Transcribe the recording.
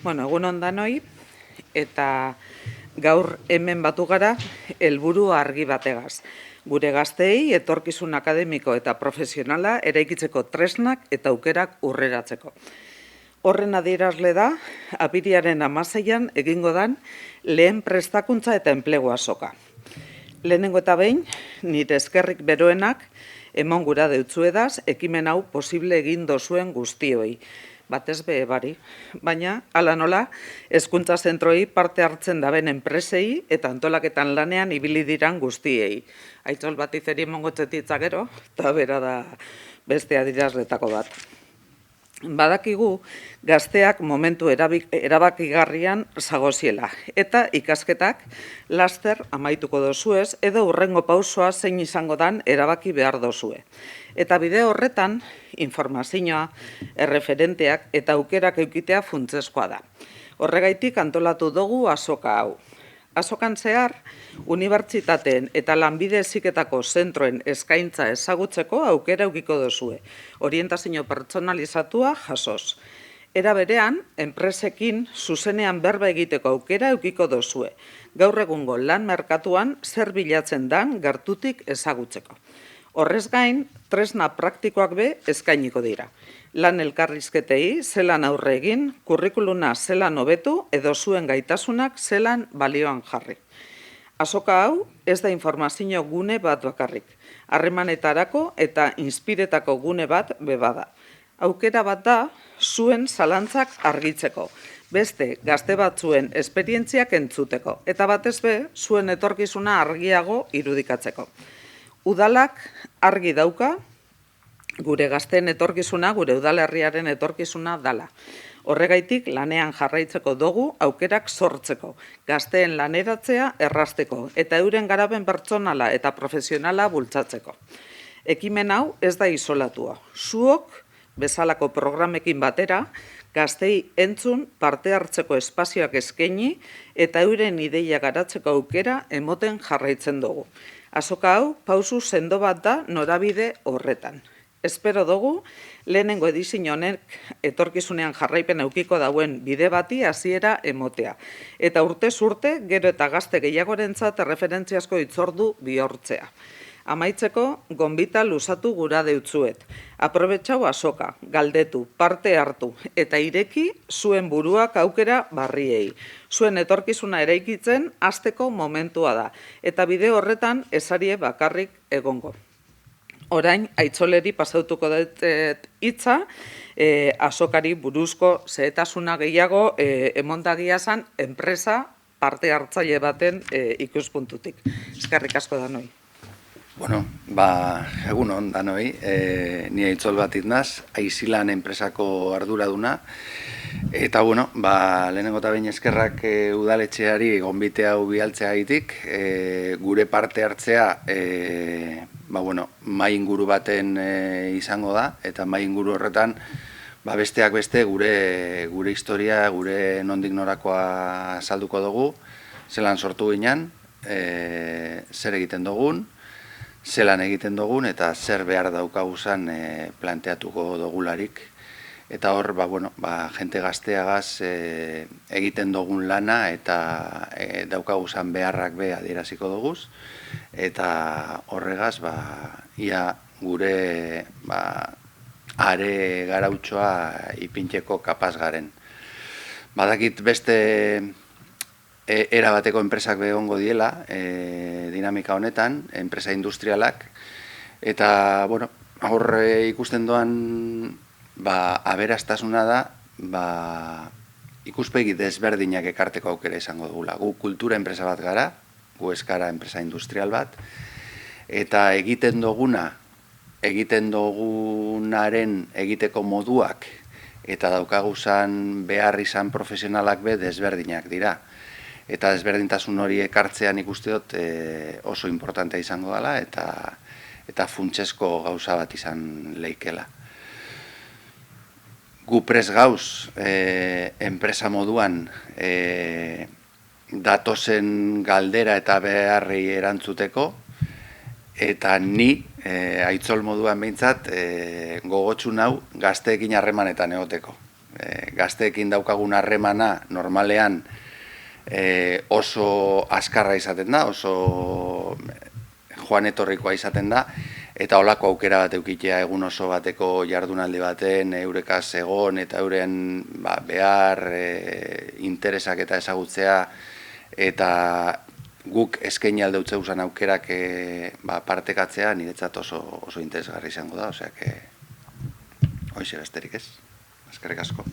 Egun on danoi, eta gaur hemen batu gara helburu argi bategaz. Gure gazteei etorkizun akademiko eta profesionala eraikitzeko tresnak eta aukerak urreratzeko. Horren adierazle da, apiriaren 16an egingo dan lehen prestakuntza eta enplegu azoka. Lehenengo eta behin, nire eskerrik beroenak emon gura deutzuedaz, ekimen hau posible egin dozuen guztioi. Batez be bari, baina hala nola, hezkuntza zentroei parte hartzen daben enpresei eta antolaketan lanean ibili diran guztiei. Aitzol bat izeri mongotzetitza gero, eta bera da beste adirazletako bat. Badakigu gazteak momentu erabakigarrian zagoziela eta ikasketak laster amaituko dozuez edo hurrengo pausoa zein izango dan erabaki behar dozue. Eta bide horretan, informazioa, erreferenteak eta aukerak eukitea funtsezkoa da. Horregaitik antolatu dugu azoka hau. Azokan zehar, unibertsitateen eta lanbide heziketako zentroen eskaintza ezagutzeko aukera eukiko dozue, orientazio pertsonalizatua jasoz. Era berean, enpresekin zuzenean berba egiteko aukera eukiko dozue, gaur egungo lan merkatuan zer bilatzen dan gertutik ezagutzeko. Horrez gain, tresna praktikoak be eskainiko dira. Lan elkarrizketei zelan aurre egin, kurrikuluna zelan hobetu edo zuen gaitasunak zelan balioan jarri. Azoka hau ez da informazio gune bat bakarrik, harremanetarako eta inspiretako gune bat bebada. Aukera bat da zuen zalantzak argitzeko, beste gazte batzuen esperientziak entzuteko, eta batez be zuen etorkizuna argiago irudikatzeko. Udalak argi dauka, gure gazteen etorkizuna, gure udalerriaren etorkizuna dala. Horregaitik lanean jarraitzeko dugu aukerak sortzeko, gazteen laneratzea errazteko eta euren garapen pertsonala eta profesionala bultzatzeko. Ekimen hau ez da isolatua. Zuok, bezalako programekin batera, gaztei entzun parte hartzeko espazioak eskaini eta euren ideia garatzeko aukera emoten jarraitzen dugu. Azoka hau, pausu sendo bat da norabide horretan. Espero dugu, lehenengo edizio honek etorkizunean jarraipen eukiko dauen bide bati hasiera emotea. Eta urtez urte, gero eta gazte gehiagorentzat erreferentziazko hitzordu bihurtzea. Amaitzeko, gonbita luzatu gura deutzuet. Aprobetxau azoka, galdetu, parte hartu, eta ireki zuen buruak aukera barriei. Zuen etorkizuna eraikitzen hasteko momentua da, eta bide horretan esarie bakarrik egongo. Orain, aitzoleri pasautuko dut hitza, azokari buruzko zehetasuna gehiago emondagia zan enpresa parte hartzaile baten ikuspuntutik. Eskerrik asko da noi. Egun on danoi, ni aitzol bat itnaz, Aizilan enpresako arduraduna, eta lehenengo eta behin eskerrak udaletxeari gonbite hau bialtzea gaitik, gure parte hartzea mai inguru baten izango da, eta mai inguru horretan besteak beste gure historia, gure nondik norakoa salduko dugu, zelan sortu ginen, zer egiten dugun, zelan egiten dugun eta zer behar daukaguzan planteatuko dugularik. Eta hor, jente gazteagaz egiten dugun lana eta daukaguzan beharrak be adieraziko duguz. Eta horregaz, ia gure are garautxoa ipintzeko kapaz garen. Badakit beste erabateko enpresak behongo diela dinamika honetan, enpresa industrialak, eta hor ikusten doan aberastasuna da ikuspegi desberdinak ekarteko aukera izango dugula. Gu kultura enpresa bat gara, gu eskara enpresa industrial bat, eta egiten dugunaren egiteko moduak eta daukaguzan behar izan profesionalak be desberdinak dira. Eta desberdintasun hori ekartzean ikuste dut oso importantea izango dela eta funtsezko gauza bat izan leikela. Gu prest gauz enpresa moduan datozen galdera eta beharrei erantzuteko, eta ni aitzol moduan behintzat gogotsu nau gazteekin harremanetan egoteko. Gazteekin daukagun harremana normalean oso azkarra izaten da, oso joan etorrikoa izaten da, eta holako aukera bat eukitea egun oso bateko jardunaldi baten eurekaz egon eta euren behar, interesak eta ezagutzea, eta guk eskaini alde utzeuzan aukerak partekatzea niretzat oso interesgarri izango da, osea, hoize besterik ez. Eskerrik asko.